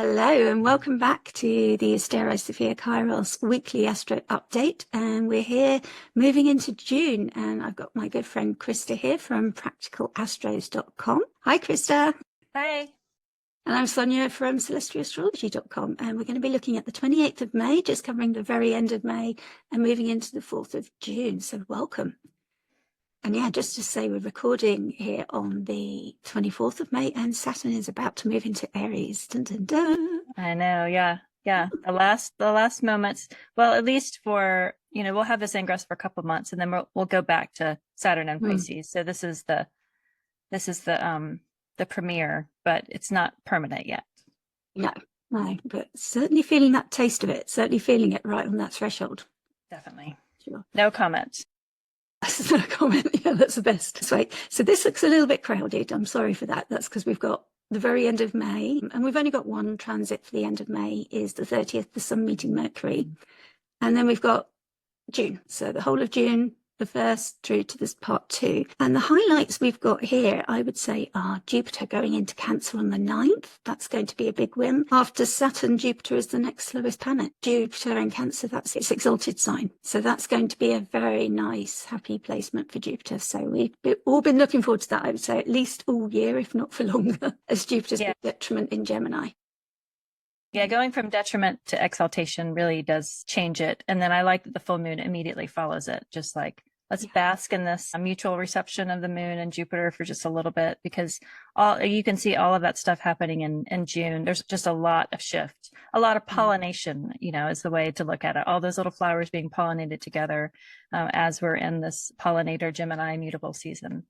Hello and welcome back to the AsteriSofiaKairos weekly astro update. And we're here moving into June. And I've got my good friend Christa here from practicalastros.com. Hi, Christa. Hi. And I'm Sonia from celestialastrology.com. And we're going to be looking at the 28th of May, just covering the very end of May and moving into the 4th of June. So welcome. And yeah, just to say, we're recording here on the 24th of May and Saturn is about to move into Aries. Dun, dun, dun. I know. Yeah. The last moments. Well, at least for, we'll have this ingress for a couple of months and then we'll go back to Saturn and Pisces. So this is the premiere, but it's not permanent yet. No, but certainly feeling that taste of it, certainly feeling it right on that threshold. Definitely. Sure. No comment. That's not a comment. Yeah, that's the best. So this looks a little bit crowded. I'm sorry for that. That's because we've got the very end of May, and we've only got one transit for the end of May, is the 30th, the Sun meeting Mercury. And then we've got June. So the whole of June, the 1st through to this part 2. And the highlights we've got here, I would say, are Jupiter going into Cancer on the 9th. That's going to be a big win. After Saturn, Jupiter is the next slowest planet. Jupiter in Cancer, that's its exalted sign. So that's going to be a very nice, happy placement for Jupiter. So we've all been looking forward to that, I would say, at least all year, if not for longer, as Jupiter's detriment in Gemini. Yeah, going from detriment to exaltation really does change it. And then I like that the full moon immediately follows it. Just like, let's bask in this mutual reception of the moon and Jupiter for just a little bit, because you can see all of that stuff happening in June. There's just a lot of shift, a lot of pollination, is the way to look at it. All those little flowers being pollinated together as we're in this pollinator Gemini mutable season.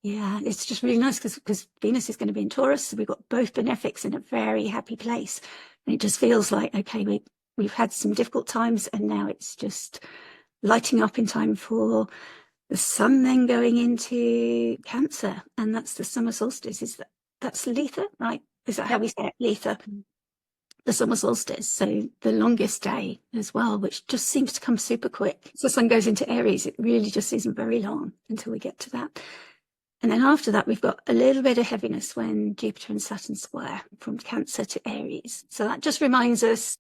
Yeah, it's just really nice because Venus is going to be in Taurus. So we've got both benefics in a very happy place. And it just feels like, okay, we've had some difficult times and now it's just lighting up in time for the sun then going into Cancer. And that's the summer solstice. That's Letha, right? Is that how we say it? Letha. The summer solstice. So the longest day as well, which just seems to come super quick. So the sun goes into Aries. It really just isn't very long until we get to that. And then after that, we've got a little bit of heaviness when Jupiter and Saturn square from Cancer to Aries. So that just reminds us,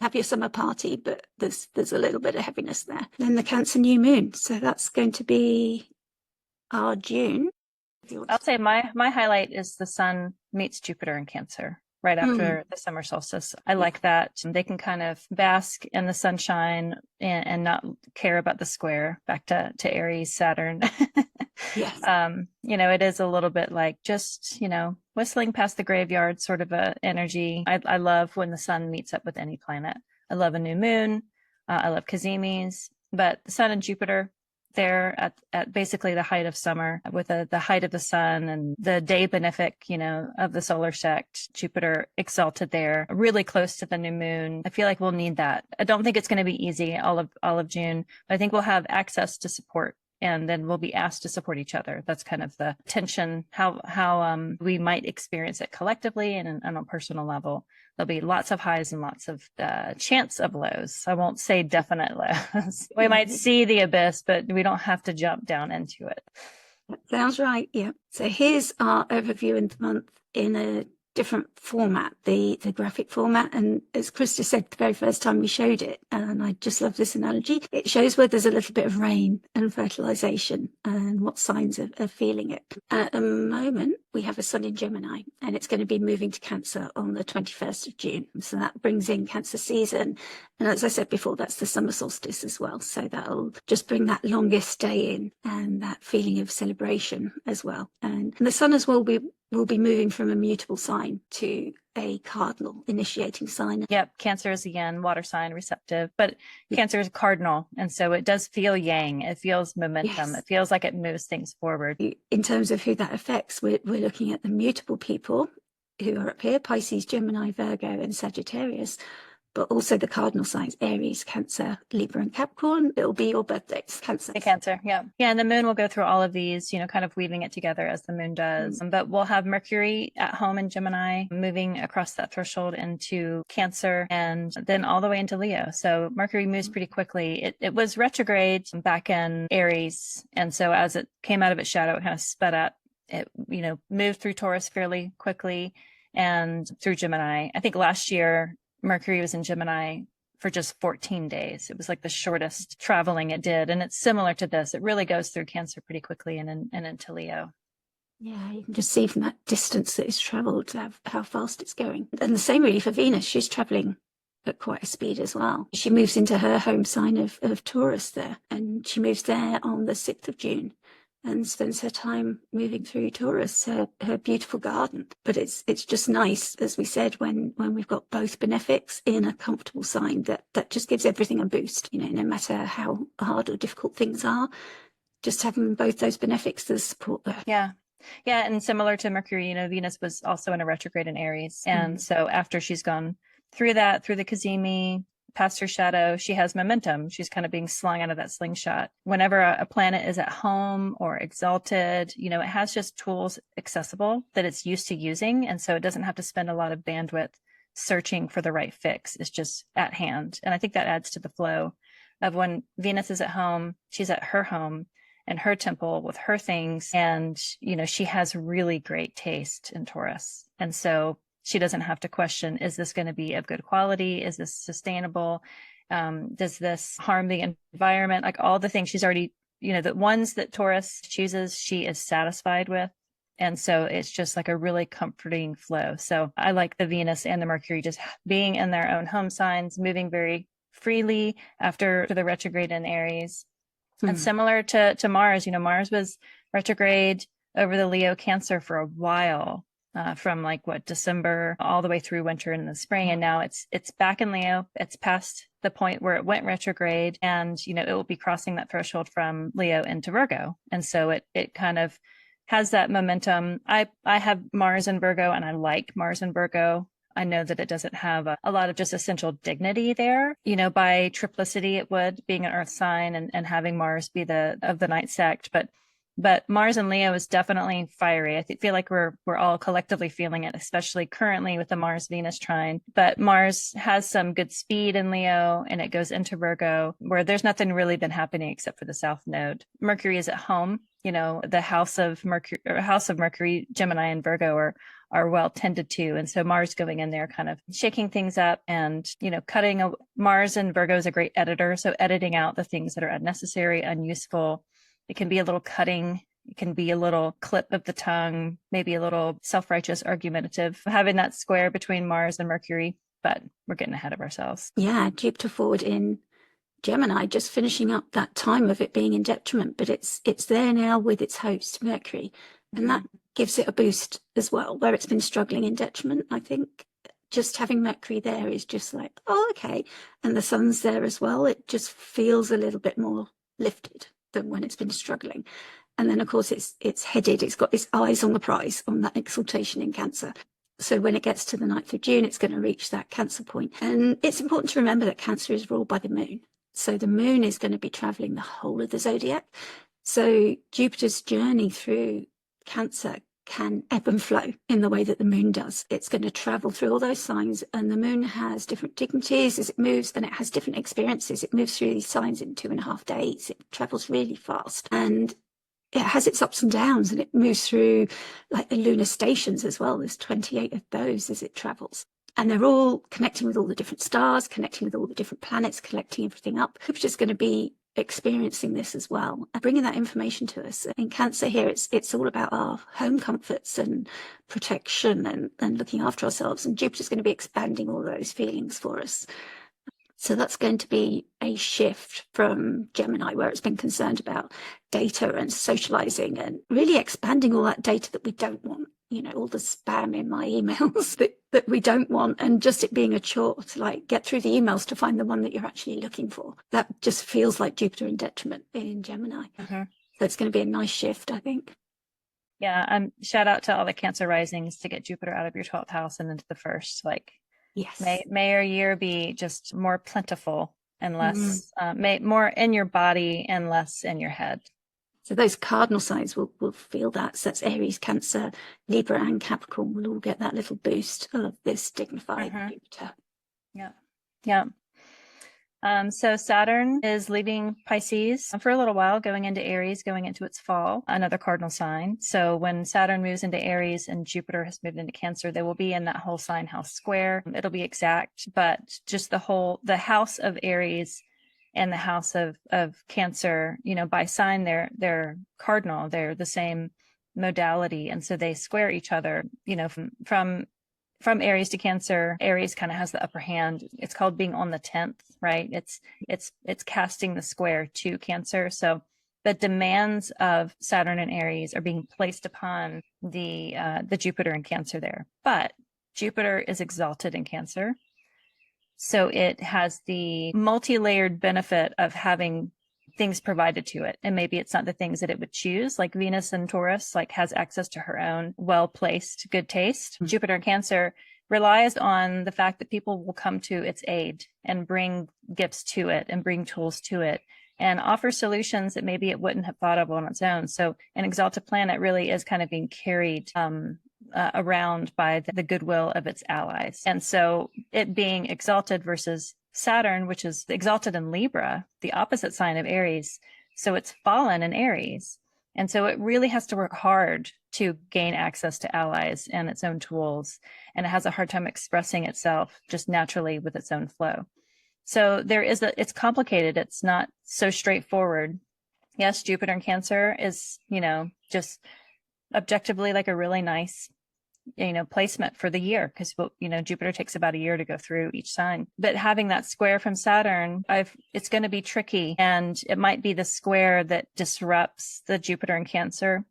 have your summer party, but there's a little bit of heaviness there. Then the Cancer new moon. So that's going to be our June. I'll say my highlight is the sun meets Jupiter in Cancer right after the summer solstice. I like that. They can kind of bask in the sunshine and not care about the square. Back to Aries, Saturn. Yes. It is a little bit like just, whistling past the graveyard sort of a energy. I love when the sun meets up with any planet. I love a new moon. I love Cazimis, but the sun and Jupiter, they're at basically the height of summer with the height of the sun and the day benefic, of the solar sect, Jupiter exalted there, really close to the new moon. I feel like we'll need that. I don't think it's going to be easy all of June, but I think we'll have access to support. And then we'll be asked to support each other. That's kind of the tension, how we might experience it collectively and on a personal level. There'll be lots of highs and lots of chance of lows. I won't say definite lows. We might see the abyss, but we don't have to jump down into it. That sounds right. Yeah. So here's our overview in the month in a different format, the graphic format. And as Christa said the very first time we showed it, and I just love this analogy, it shows where there's a little bit of rain and fertilization and what signs are feeling it. And at the moment, we have a sun in Gemini and it's going to be moving to Cancer on the 21st of June. So that brings in Cancer season. And as I said before, that's the summer solstice as well. So that'll just bring that longest day in and that feeling of celebration as well. And the sun as well will be moving from a mutable sign to a cardinal initiating sign. Yep. Cancer is again, water sign, receptive, but Cancer is cardinal. And so it does feel yang. It feels momentum. Yes. It feels like it moves things forward. In terms of who that affects, we're looking at the mutable people who are up here, Pisces, Gemini, Virgo, and Sagittarius. But also the cardinal signs, Aries, Cancer, Libra, and Capricorn. It'll be your birthdays, Cancer. Cancer, yeah. Yeah, and the moon will go through all of these, kind of weaving it together as the moon does. But we'll have Mercury at home in Gemini, moving across that threshold into Cancer, and then all the way into Leo. So Mercury moves pretty quickly. It was retrograde back in Aries. And so as it came out of its shadow, it kind of sped up. It, moved through Taurus fairly quickly. and through Gemini. I think last year Mercury was in Gemini for just 14 days. It was like the shortest traveling it did. And it's similar to this. It really goes through Cancer pretty quickly and into Leo. Yeah, you can just see from that distance that it's traveled how fast it's going. And the same really for Venus. She's traveling at quite a speed as well. She moves into her home sign of Taurus there, and she moves there on the 6th of June and spends her time moving through Taurus, her beautiful garden. But it's just nice, as we said, when we've got both benefics in a comfortable sign, that just gives everything a boost, you know, no matter how hard or difficult things are, just having both those benefics to support that. Yeah. Yeah. And similar to Mercury, you know, Venus was also in a retrograde in Aries. And so after she's gone through that, through the Cazimi, past her shadow, she has momentum. She's kind of being slung out of that slingshot. Whenever a planet is at home or exalted, you know, it has just tools accessible that it's used to using. And so it doesn't have to spend a lot of bandwidth searching for the right fix. It's just at hand. And I think that adds to the flow of when Venus is at home, she's at her home and her temple with her things. And, you know, she has really great taste in Taurus. And so she doesn't have to question, is this going to be of good quality? Is this sustainable? Does this harm the environment? Like all the things she's already, you know, the ones that Taurus chooses, she is satisfied with. And so it's just like a really comforting flow. So I like the Venus and the Mercury just being in their own home signs, moving very freely after the retrograde in Aries. And similar to Mars, you know, Mars was retrograde over the Leo Cancer for a while, from like December all the way through winter and the spring. And now it's back in Leo. It's past the point where it went retrograde, and, you know, it will be crossing that threshold from Leo into Virgo. And so it kind of has that momentum. I have Mars in Virgo, and I like Mars in Virgo. I know that it doesn't have a lot of just essential dignity there. You know, by triplicity, it would, being an earth sign and having Mars be of the night sect. But Mars in Leo is definitely fiery. I feel like we're all collectively feeling it, especially currently with the Mars-Venus trine. But Mars has some good speed in Leo, and it goes into Virgo, where there's nothing really been happening except for the South Node. Mercury is at home. You know, the House of Mercury, Gemini, and Virgo are well tended to. And so Mars going in there kind of shaking things up and, you know, Mars in Virgo is a great editor. So editing out the things that are unnecessary, unuseful. It can be a little cutting. It can be a little clip of the tongue, maybe a little self-righteous, argumentative, having that square between Mars and Mercury, but we're getting ahead of ourselves. Yeah, Jupiter forward in Gemini, just finishing up that time of it being in detriment, but it's there now with its host, Mercury. And that gives it a boost as well, where it's been struggling in detriment. I think just having Mercury there is just like, oh, okay. And the sun's there as well. It just feels a little bit more lifted than when it's been struggling. And then, of course, it's headed, it's got its eyes on the prize, on that exaltation in Cancer. So when it gets to the 9th of June, it's going to reach that Cancer point. And it's important to remember that Cancer is ruled by the moon. So the moon is going to be traveling the whole of the zodiac. So Jupiter's journey through Cancer can ebb and flow in the way that the moon does. It's going to travel through all those signs, and the moon has different dignities as it moves, and it has different experiences. It moves through these signs in 2.5 days. It travels really fast, and it has its ups and downs, and it moves through like the lunar stations as well. There's 28 of those as it travels. And they're all connecting with all the different stars, connecting with all the different planets, collecting everything up. Jupiter's going to be experiencing this as well and bringing that information to us. In Cancer here, it's all about our home comforts and protection and looking after ourselves. And Jupiter's going to be expanding all those feelings for us. So that's going to be a shift from Gemini, where it's been concerned about data and socializing and really expanding all that data that we don't want. You know, all the spam in my emails that we don't want, and just it being a chore to like get through the emails to find the one that you're actually looking for. That just feels like Jupiter in detriment in Gemini. So it's going to be a nice shift, I think. Yeah, shout out to all the Cancer risings to get Jupiter out of your 12th house and into the first. Like, yes, may your year be just more plentiful and less, more in your body and less in your head. So those cardinal signs will feel that. So that's Aries, Cancer, Libra, and Capricorn will all get that little boost of this dignified Jupiter. Yeah. Yeah. So Saturn is leaving Pisces for a little while, going into Aries, going into its fall, another cardinal sign. So when Saturn moves into Aries and Jupiter has moved into Cancer, they will be in that whole sign house square. It'll be exact, but just the house of Aries and the house of Cancer, by sign, they're cardinal. They're the same modality. And so they square each other, from Aries to Cancer. Aries kind of has the upper hand. It's called being on the 10th, right? It's casting the square to Cancer. So the demands of Saturn and Aries are being placed upon the Jupiter in Cancer there. But Jupiter is exalted in Cancer. So it has the multi-layered benefit of having things provided to it. And maybe it's not the things that it would choose, like Venus and Taurus, like has access to her own well-placed good taste. Mm-hmm. Jupiter in Cancer relies on the fact that people will come to its aid and bring gifts to it and bring tools to it and offer solutions that maybe it wouldn't have thought of on its own. So an exalted planet really is kind of being carried around by the goodwill of its allies. And so it being exalted versus Saturn, which is exalted in Libra, the opposite sign of Aries. So it's fallen in Aries. And so it really has to work hard to gain access to allies and its own tools. And it has a hard time expressing itself just naturally with its own flow. So it's complicated. It's not so straightforward. Yes, Jupiter in Cancer is, just objectively like a really nice placement for the year, because Jupiter takes about a year to go through each sign. But having that square from Saturn, it's going to be tricky, and it might be the square that disrupts the Jupiter in Cancer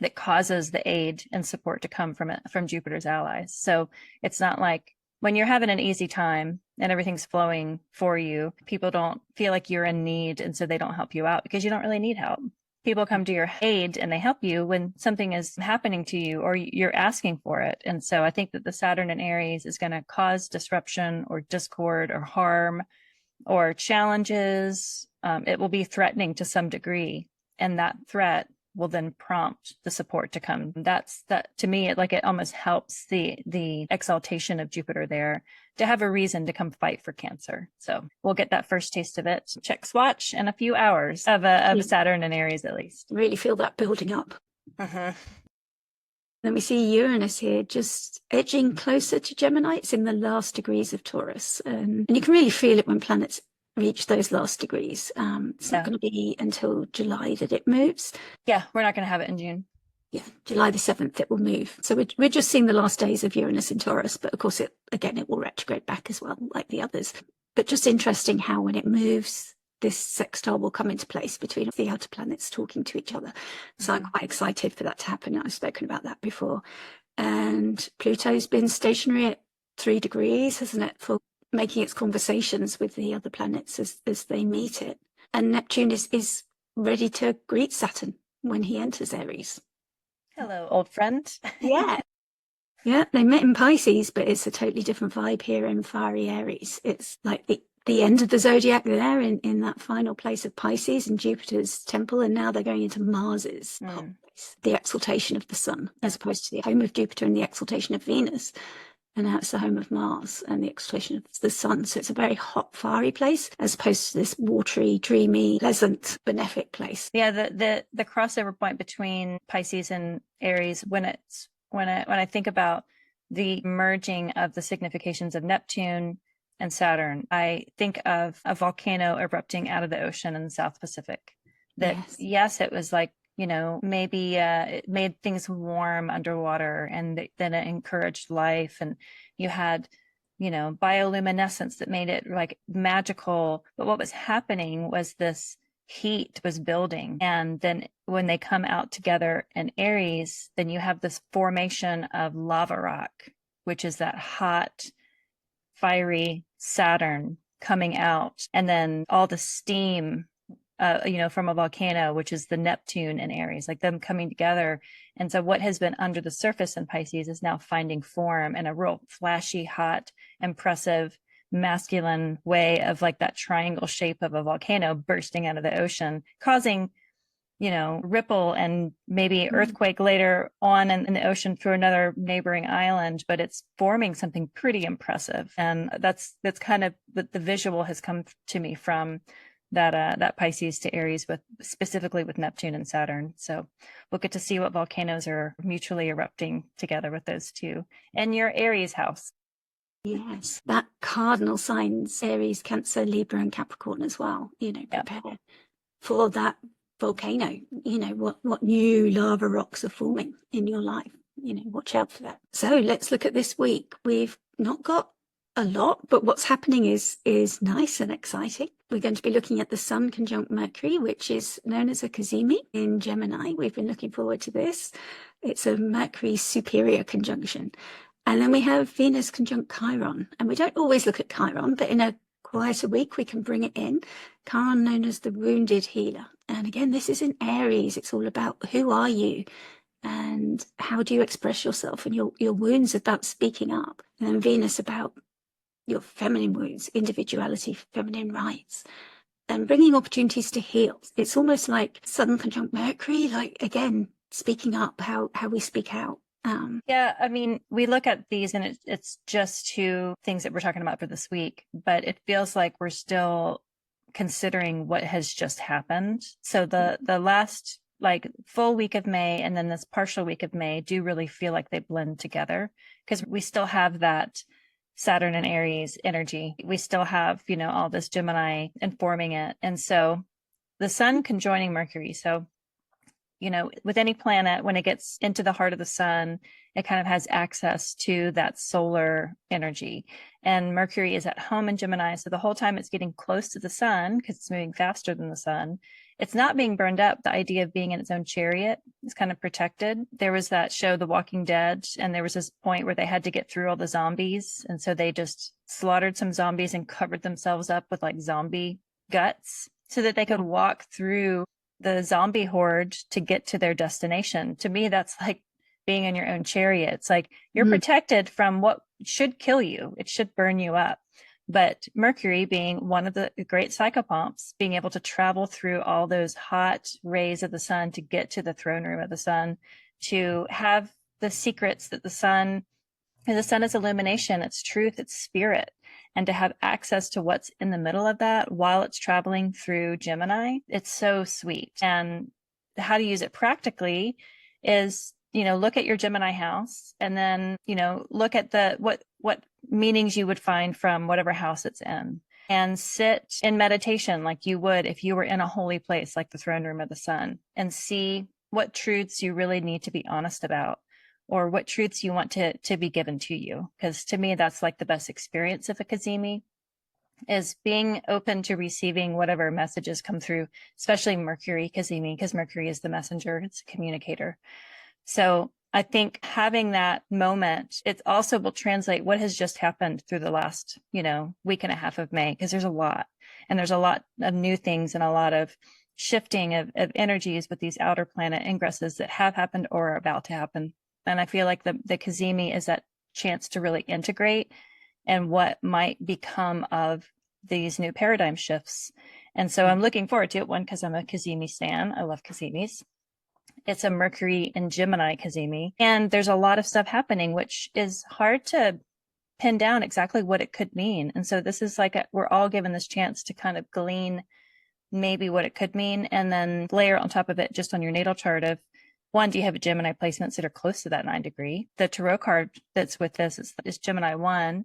that causes the aid and support to come from Jupiter's allies. So it's not like when you're having an easy time and everything's flowing for you, people don't feel like you're in need, and so they don't help you out because you don't really need help. People come to your aid and they help you when something is happening to you or you're asking for it. And so I think that the Saturn in Aries is going to cause disruption or discord or harm or challenges. It will be threatening to some degree. And that threat will then prompt the support to come. That to me, it almost helps the exaltation of Jupiter there to have a reason to come fight for Cancer. So we'll get that first taste of it. Check swatch in a few hours of Saturn and Aries, at least. Really feel that building up. Uh-huh. Then we see Uranus here just edging closer to Gemini. It's in the last degrees of Taurus. And you can really feel it when planets reach those last degrees. It's not going to be until July that it moves. Yeah, we're not going to have it in June. Yeah, July the 7th it will move. So we're just seeing the last days of Uranus in Taurus, but of course it will retrograde back as well, like the others. But just interesting how when it moves, this sextile will come into place between the outer planets talking to each other. So I'm quite excited for that to happen. I've spoken about that before. And Pluto's been stationary at 3 degrees, hasn't it, for making its conversations with the other planets as they meet it. And Neptune is ready to greet Saturn when he enters Aries. Hello, old friend. Yeah. Yeah, they met in Pisces, but it's a totally different vibe here in fiery Aries. It's like the end of the zodiac there in that final place of Pisces and Jupiter's temple, and now they're going into Mars's hot place, the exaltation of the sun, as opposed to the home of Jupiter and the exaltation of Venus. And now it's the home of Mars and the exaltation of the sun. So it's a very hot, fiery place as opposed to this watery, dreamy, pleasant, benefic place. Yeah, the crossover point between Pisces and Aries, when I think about the merging of the significations of Neptune and Saturn, I think of a volcano erupting out of the ocean in the South Pacific. That yes it was like, maybe it made things warm underwater, and then it encouraged life. And you had, bioluminescence that made it like magical. But what was happening was this heat was building. And then when they come out together in Aries, then you have this formation of lava rock, which is that hot, fiery Saturn coming out. And then all the steam from a volcano, which is the Neptune in Aries, like them coming together. And so what has been under the surface in Pisces is now finding form in a real flashy, hot, impressive, masculine way of like that triangle shape of a volcano bursting out of the ocean, causing ripple and maybe earthquake later on in the ocean through another neighboring island, but it's forming something pretty impressive. And that's kind of the visual has come to me from that Pisces to Aries, specifically with Neptune and Saturn. So we'll get to see what volcanoes are mutually erupting together with those two. And your Aries house. Yes, that cardinal signs, Aries, Cancer, Libra, and Capricorn as well. Prepare for that volcano. What new lava rocks are forming in your life. Watch out for that. So let's look at this week. We've not got a lot, but what's happening is nice and exciting. We're going to be looking at the Sun conjunct Mercury, which is known as a Cazimi in Gemini. We've been looking forward to this. It's a Mercury superior conjunction. And then we have Venus conjunct Chiron. And we don't always look at Chiron, but in a quieter week, we can bring it in. Chiron, known as the wounded healer. And again, this is in Aries. It's all about who are you and how do you express yourself, and your wounds about speaking up. And then Venus about your feminine wounds, individuality, feminine rights, and bringing opportunities to heal. It's almost like Sun conjunct Mercury, like, again, speaking up, how we speak out. Yeah, I mean, we look at these and it's just two things that we're talking about for this week, but it feels like we're still considering what has just happened. So the last full week of May and then this partial week of May do really feel like they blend together, because we still have that Saturn and Aries energy. We still have, all this Gemini informing it. And so the Sun conjoining Mercury. So with any planet, when it gets into the heart of the sun, it kind of has access to that solar energy. And Mercury is at home in Gemini. So the whole time it's getting close to the sun, because it's moving faster than the sun, it's not being burned up. The idea of being in its own chariot is kind of protected. There was that show, The Walking Dead, and there was this point where they had to get through all the zombies. And so they just slaughtered some zombies and covered themselves up with zombie guts so that they could walk through the zombie horde to get to their destination. To me, that's like being in your own chariot. It's like you're protected from what should kill you. It should burn you up. But Mercury, being one of the great psychopomps, being able to travel through all those hot rays of the sun to get to the throne room of the sun, to have the secrets that the sun is illumination, it's truth, it's spirit. And to have access to what's in the middle of that while it's traveling through Gemini, it's so sweet. And how to use it practically is, look at your Gemini house and then, look at what meanings you would find from whatever house it's in, and sit in meditation like you would if you were in a holy place like the throne room of the sun, and see what truths you really need to be honest about, or what truths you want to be given to you. Because to me, that's like the best experience of a Cazimi, is being open to receiving whatever messages come through, especially Mercury Cazimi, because Mercury is the messenger, it's a communicator. So I think having that moment, it also will translate what has just happened through the last, week and a half of May, because there's a lot, and there's a lot of new things and a lot of shifting of energies with these outer planet ingresses that have happened or are about to happen. And I feel like the Cazimi is that chance to really integrate and what might become of these new paradigm shifts. And so I'm looking forward to it, one, because I'm a Cazimi stan. I love Cazimis. It's a Mercury and Gemini Cazimi. And there's a lot of stuff happening, which is hard to pin down exactly what it could mean. And so this is we're all given this chance to kind of glean maybe what it could mean, and then layer on top of it just on your natal chart of, one, do you have Gemini placements that are close to that 9 degree? The tarot card that's with this is Gemini 1.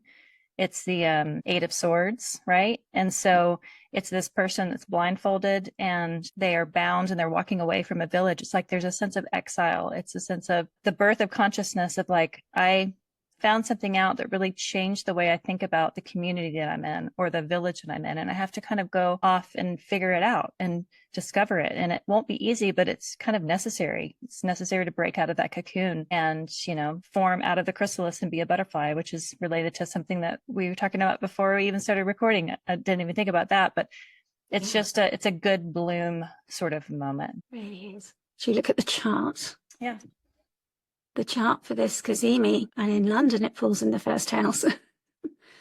It's the 8 of Swords, right? And so it's this person that's blindfolded and they are bound and they're walking away from a village. It's like there's a sense of exile. It's a sense of the birth of consciousness of I found something out that really changed the way I think about the community that I'm in or the village that I'm in. And I have to kind of go off and figure it out and discover it. And it won't be easy, but it's kind of necessary. It's necessary to break out of that cocoon and, form out of the chrysalis and be a butterfly, which is related to something that we were talking about before we even started recording. I didn't even think about that, but it's just it's a good bloom sort of moment. It really is. Should we look at the chart? Yeah. The chart for this Cazimi, and in London it falls in the first house.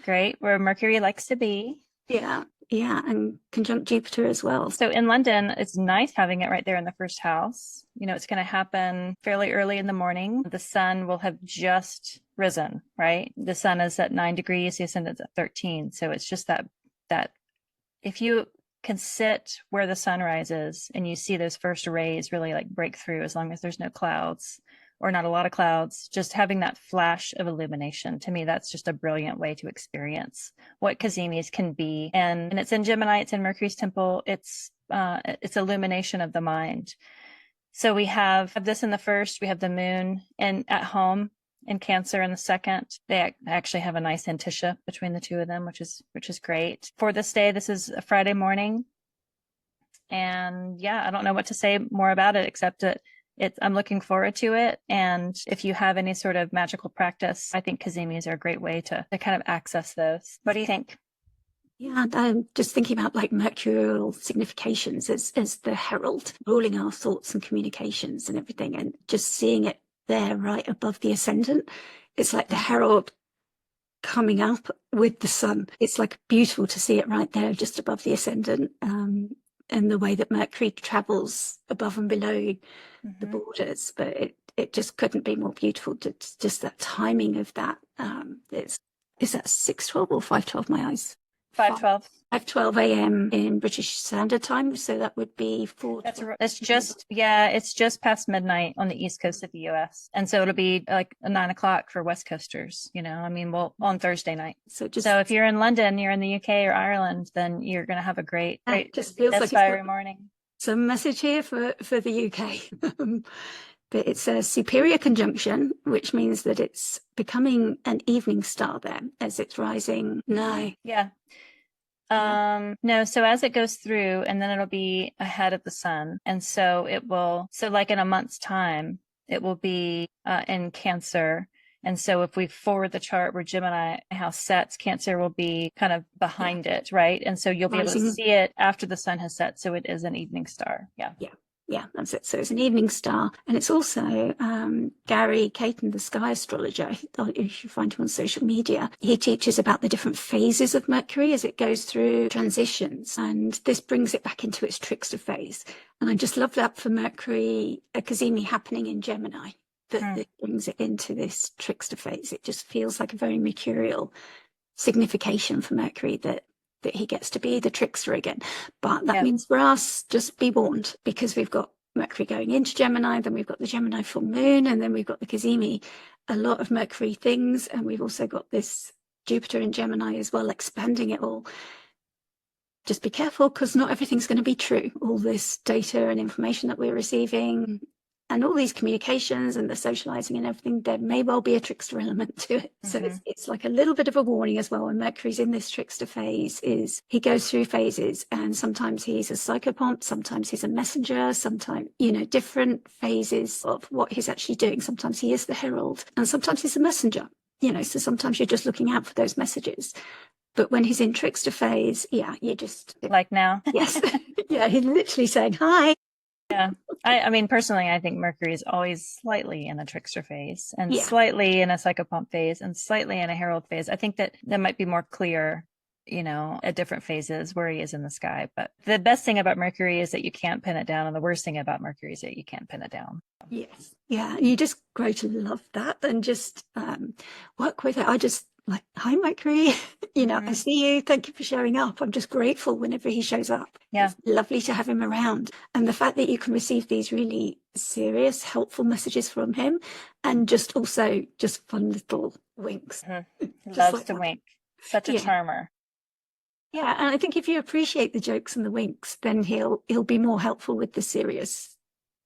Great, where Mercury likes to be. Yeah, Yeah, and conjunct Jupiter as well. So in London, it's nice having it right there in the first house. You know, it's going to happen fairly early in the morning. The sun will have just risen, right? The sun is at 9 degrees, the ascendant's at 13. So it's just that if you can sit where the sun rises and you see those first rays really like break through, as long as there's no clouds or not a lot of clouds, just having that flash of illumination, to me, that's just a brilliant way to experience what Cazimis can be. And it's in Gemini, it's in Mercury's temple, it's illumination of the mind. So we have this in the first, we have the moon and at home in Cancer in the second. They actually have a nice antitia between the two of them, which is great. For this day, this is a Friday morning. And yeah, I don't know what to say more about it, except that I'm looking forward to it. And if you have any sort of magical practice, I think Cazimis are a great way to kind of access those. What do you think? Yeah, I'm just thinking about like mercurial significations as the herald, ruling our thoughts and communications and everything, and just seeing it there right above the ascendant. It's like the herald coming up with the sun. It's like beautiful to see it right there just above the ascendant, and the way that Mercury travels above and below the borders. But it just couldn't be more beautiful. Just that timing of that. Is that 6:12 or 5:12? My eyes. 5:12. 5:12 a.m. in British Standard Time, so that would be 4. It's just past midnight on the east coast of the U.S., and so it'll be like 9 o'clock for West Coasters. You know, I mean, well, on Thursday night. So if you're in London, you're in the UK or Ireland, then you're going to have a great just feels like inspiring morning. Some message here for the UK. But it's a superior conjunction, which means that it's becoming an evening star there as it's rising. No. Yeah. No, so as it goes through, and then it'll be ahead of the sun. And so like in a month's time, it will be in Cancer. And so if we forward the chart where Gemini house sets, Cancer will be kind of behind it, right? And so you'll be able to see it after the sun has set. So it is an evening star. Yeah. Yeah, that's it. So it's an evening star. And it's also Gary Caton, the sky astrologer. If you find him on social media, he teaches about the different phases of Mercury as it goes through transitions. And this brings it back into its trickster phase. And I just love that for Mercury Cazimi happening in Gemini, that brings it into this trickster phase. It just feels like a very mercurial signification for Mercury that he gets to be the trickster again. But that means for us, just be warned, because we've got Mercury going into Gemini, then we've got the Gemini full moon, and then we've got the Cazimi, a lot of Mercury things, and we've also got this Jupiter in Gemini as well, expanding it all. Just be careful, because not everything's going to be true. All this data and information that we're receiving, and all these communications and the socializing and everything, there may well be a trickster element to it. So it's like a little bit of a warning as well. When Mercury's in this trickster phase, is he goes through phases, and sometimes he's a psychopomp, sometimes he's a messenger, sometimes, different phases of what he's actually doing. Sometimes he is the herald, and sometimes he's a messenger, so sometimes you're just looking out for those messages. But when he's in trickster phase, you just... Like now? Yes. Yeah, he's literally saying, hi. Yeah. I mean, personally, I think Mercury is always slightly in a trickster phase, and slightly in a psychopomp phase, and slightly in a herald phase. I think that might be more clear, at different phases where he is in the sky. But the best thing about Mercury is that you can't pin it down. And the worst thing about Mercury is that you can't pin it down. Yes. Yeah. You just grow to love that and just work with it. I just like, hi, Mercury. I see you. Thank you for showing up. I'm just grateful whenever he shows up. Yeah. It's lovely to have him around. And the fact that you can receive these really serious, helpful messages from him, and just also just fun little winks. Loves to wink. Such a charmer. Yeah. And I think if you appreciate the jokes and the winks, then he'll be more helpful with the serious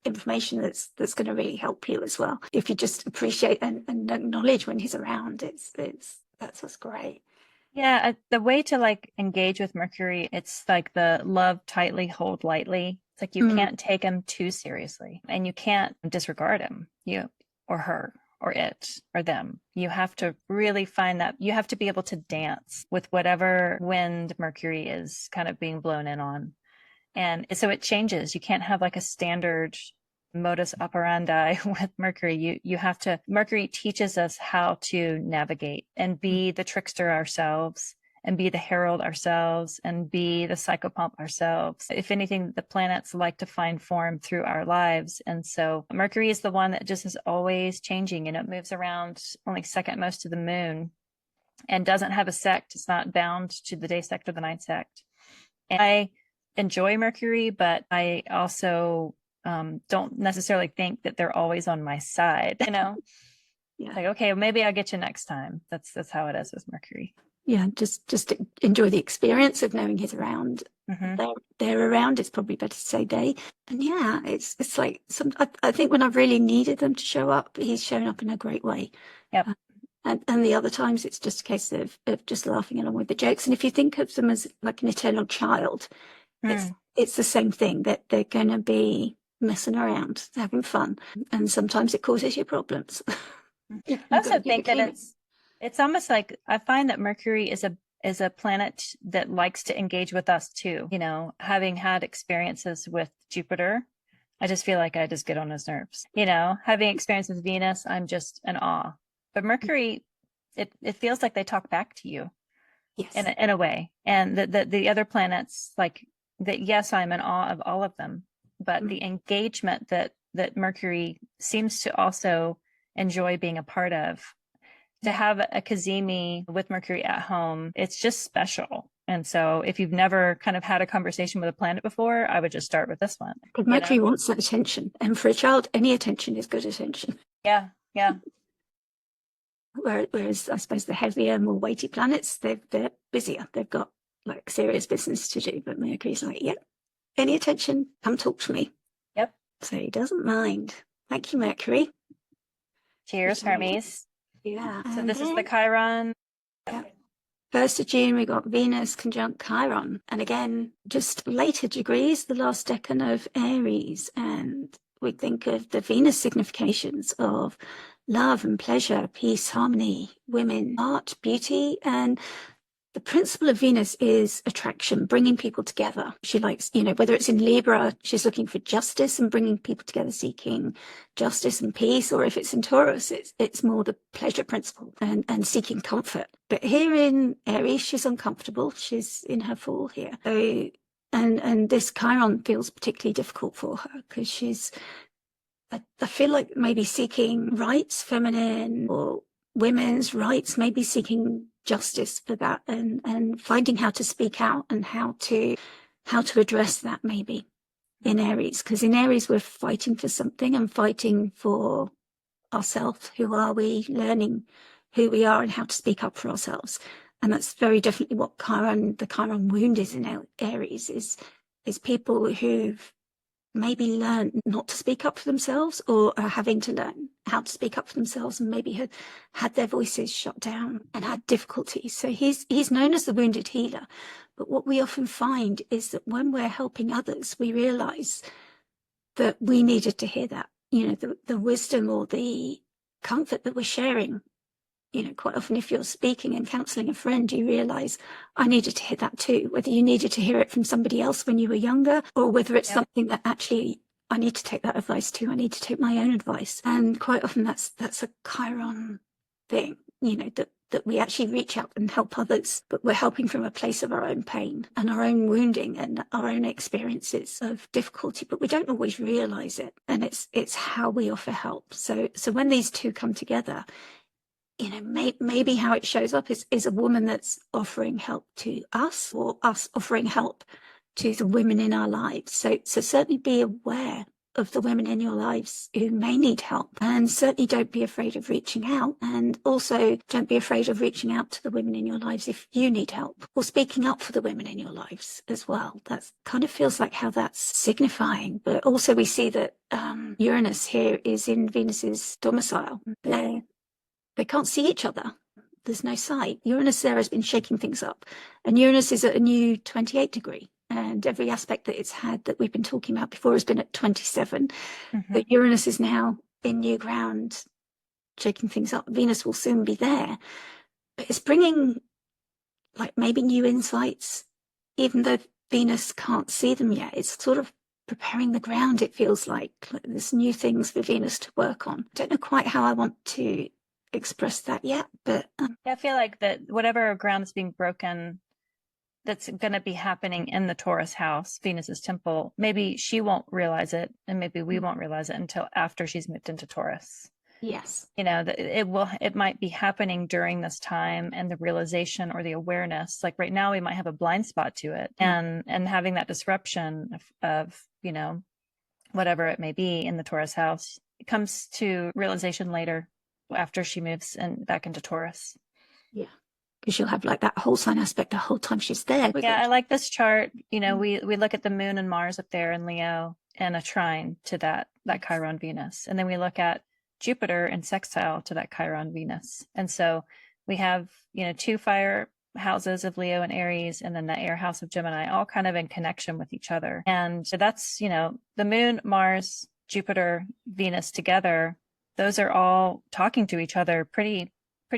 information that's going to really help you as well. If you just appreciate and acknowledge when he's around, that's what's great. Yeah, the way to engage with Mercury, it's like the love tightly, hold lightly. It's like you can't take him too seriously, and you can't disregard him, you or her or it or them. You have to really find that. You have to be able to dance with whatever wind Mercury is kind of being blown in on. And so it changes. You can't have a standard modus operandi with Mercury. You have to, Mercury teaches us how to navigate and be the trickster ourselves and be the herald ourselves and be the psychopomp ourselves. If anything, the planets like to find form through our lives. And so Mercury is the one that just is always changing, and it moves around only second most to the moon and doesn't have a sect. It's not bound to the day sect or the night sect. And I enjoy Mercury, but I also don't necessarily think that they're always on my side, you know? Yeah. Like, okay, maybe I'll get you next time. That's how it is with Mercury. Yeah, just enjoy the experience of knowing he's around. They're around. It's probably better to say they. And yeah, it's like I think when I've really needed them to show up, he's shown up in a great way. Yep. And the other times it's just a case of just laughing along with the jokes. And if you think of them as like an eternal child, it's the same thing, that they're going to be messing around, having fun, and sometimes it causes you problems. I also think that it's almost like, I find that Mercury is a planet that likes to engage with us too. You know, having had experiences with Jupiter, I just feel like I just get on his nerves. You know, having experience with Venus, I'm just in awe. But Mercury, it feels like they talk back to you. Yes. In a way. And the other planets, like that, yes, I'm in awe of all of them, but the engagement that Mercury seems to also enjoy being a part of, to have a Cazimi with Mercury at home, it's just special. And so if you've never kind of had a conversation with a planet before, I would just start with this one. Because Mercury wants that attention. And for a child, any attention is good attention. Yeah, yeah. Whereas I suppose the heavier, more weighty planets, they're busier. They've got like serious business to do. But Mercury's like, yep, any attention, come talk to me. Yep. So he doesn't mind. Thank you, Mercury. Cheers, Hermes. Yeah. So this is the Chiron. Yeah. 1st of June, we got Venus conjunct Chiron. And again, just later degrees, the last decan of Aries. And we think of the Venus significations of love and pleasure, peace, harmony, women, art, beauty. And the principle of Venus is attraction, bringing people together. She likes, whether it's in Libra, she's looking for justice and bringing people together, seeking justice and peace. Or if it's in Taurus, it's more the pleasure principle and seeking comfort. But here in Aries, she's uncomfortable. She's in her fall here. So, and this Chiron feels particularly difficult for her because she's, I feel like maybe seeking rights, feminine or women's rights, maybe seeking justice for that and finding how to speak out and how to address that maybe in Aries. Because in Aries, we're fighting for something and fighting for ourselves. Who are we? Learning who we are and how to speak up for ourselves. And that's very definitely what the Chiron wound is in Aries, is people who've maybe learn not to speak up for themselves or are having to learn how to speak up for themselves and maybe had their voices shut down and had difficulties. So he's known as the wounded healer. But what we often find is that when we're helping others, we realize that we needed to hear that, the wisdom or the comfort that we're sharing. Quite often if you're speaking and counseling a friend, you realize I needed to hear that too, whether you needed to hear it from somebody else when you were younger or whether it's something that actually I need to take that advice too. I need to take my own advice. And quite often that's a Chiron thing, that we actually reach out and help others, but we're helping from a place of our own pain and our own wounding and our own experiences of difficulty, but we don't always realize it. And it's how we offer help. So when these two come together, maybe how it shows up is a woman that's offering help to us or us offering help to the women in our lives. So certainly be aware of the women in your lives who may need help, and certainly don't be afraid of reaching out, and also don't be afraid of reaching out to the women in your lives if you need help, or speaking up for the women in your lives as well. That kind of feels like how that's signifying. But also we see that Uranus here is in Venus's domicile. They can't see each other. There's no sight. Uranus there has been shaking things up. And Uranus is at a new 28 degree. And every aspect that it's had that we've been talking about before has been at 27. But Uranus is now in new ground, shaking things up. Venus will soon be there. But it's bringing like maybe new insights, even though Venus can't see them yet. It's sort of preparing the ground, it feels like there's new things for Venus to work on. I don't know quite how I want to expressed that yet, but I feel like that whatever ground is being broken, that's going to be happening in the Taurus house, Venus's temple, maybe she won't realize it, and maybe we won't realize it until after she's moved into Taurus. yes, That it might be happening during this time, and the realization or the awareness, like right now we might have a blind spot to it, and having that disruption of whatever it may be in the Taurus house, it comes to realization later after she moves back into Taurus. Yeah, because she'll have like that whole sign aspect the whole time she's there. Yeah, I like this chart. We look at the moon and Mars up there in Leo and a trine to that Chiron Venus. And then we look at Jupiter in sextile to that Chiron Venus. And so we have, 2 fire houses of Leo and Aries, and then the air house of Gemini, all kind of in connection with each other. And so that's, the moon, Mars, Jupiter, Venus together, those are all talking to each other pretty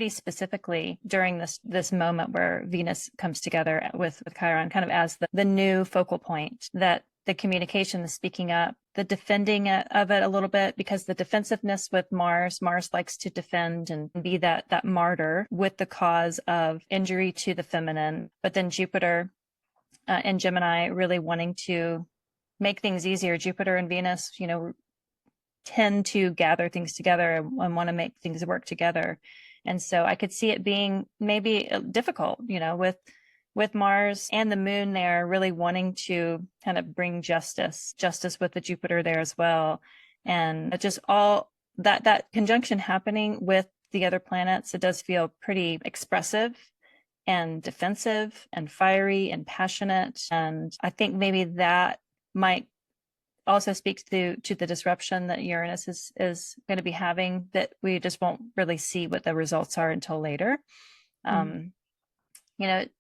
specifically during this moment where Venus comes together with Chiron, kind of as the new focal point, that the communication, the speaking up, the defending of it a little bit, because the defensiveness with Mars likes to defend and be that martyr with the cause of injury to the feminine. But then Jupiter and Gemini really wanting to make things easier. Jupiter and Venus, tend to gather things together and want to make things work together. And so I could see it being maybe difficult, with Mars and the moon there really wanting to kind of bring justice with the Jupiter there as well. And just all that conjunction happening with the other planets, it does feel pretty expressive and defensive and fiery and passionate. And I think maybe that might also speaks to the disruption that Uranus is going to be having, that we just won't really see what the results are until later.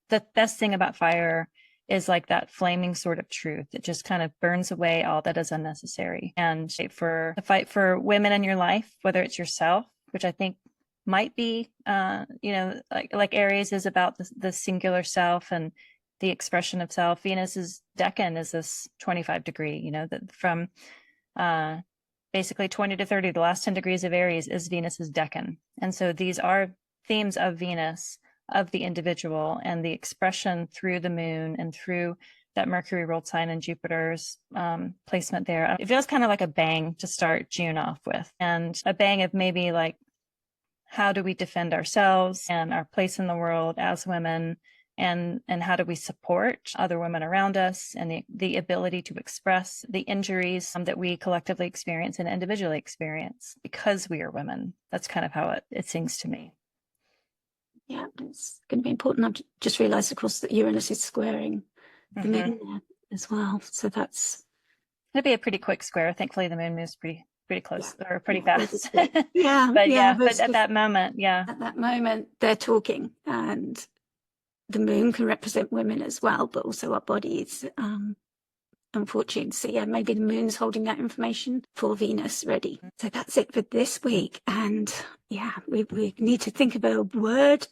The best thing about fire is like that flaming sort of truth. It just kind of burns away all that is unnecessary. And for the fight for women in your life, whether it's yourself, which I think might be, like Aries is about the singular self and the expression of self. Venus's decan is this 25 degree, from basically 20 to 30, the last 10 degrees of Aries is Venus's decan. And so these are themes of Venus, of the individual, and the expression through the moon and through that Mercury ruled sign and Jupiter's placement there. It feels kind of like a bang to start June off with, and a bang of maybe like, how do we defend ourselves and our place in the world as women? And how do we support other women around us, and the ability to express the injuries that we collectively experience and individually experience because we are women. That's kind of how it sings to me. Yeah, it's going to be important. I've just realised, of course, that Uranus is squaring the moon there as well. So that's it'll be a pretty quick square. Thankfully, the moon moves pretty close, or pretty fast. but at that moment, at that moment they're talking, and the moon can represent women as well, but also our bodies, unfortunately. So yeah, maybe the moon's holding that information for Venus ready. So that's it for this week. And yeah, we need to think of a word.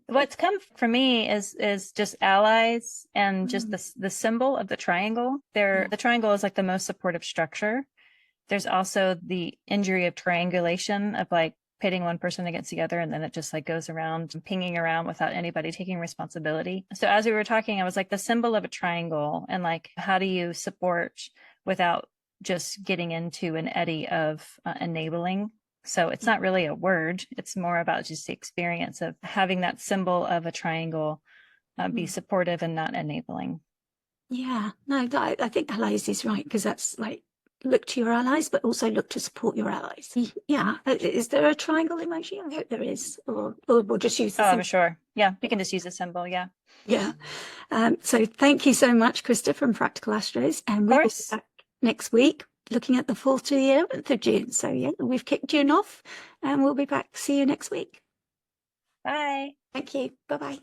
What's come for me is just allies, and just the symbol of the triangle. The triangle is like the most supportive structure. There's also the injury of triangulation, of like pitting one person against the other, and then it just like goes around and pinging around without anybody taking responsibility. So as we were talking, I was like, the symbol of a triangle, and like, how do you support without just getting into an eddy of enabling? So it's not really a word. It's more about just the experience of having that symbol of a triangle be supportive and not enabling. Yeah, no, I think allies is right, because that's like, look to your allies, but also look to support your allies. Yeah. Is there a triangle emoji? I hope there is. Or we'll just use the symbol. I'm sure. Yeah, we can just use a symbol. Yeah. Yeah. So thank you so much, Christa from Practical Astros. And we'll be back next week looking at the 4th to the 11th of June. So yeah, we've kicked June off, and we'll be back. See you next week. Bye. Thank you. Bye-bye.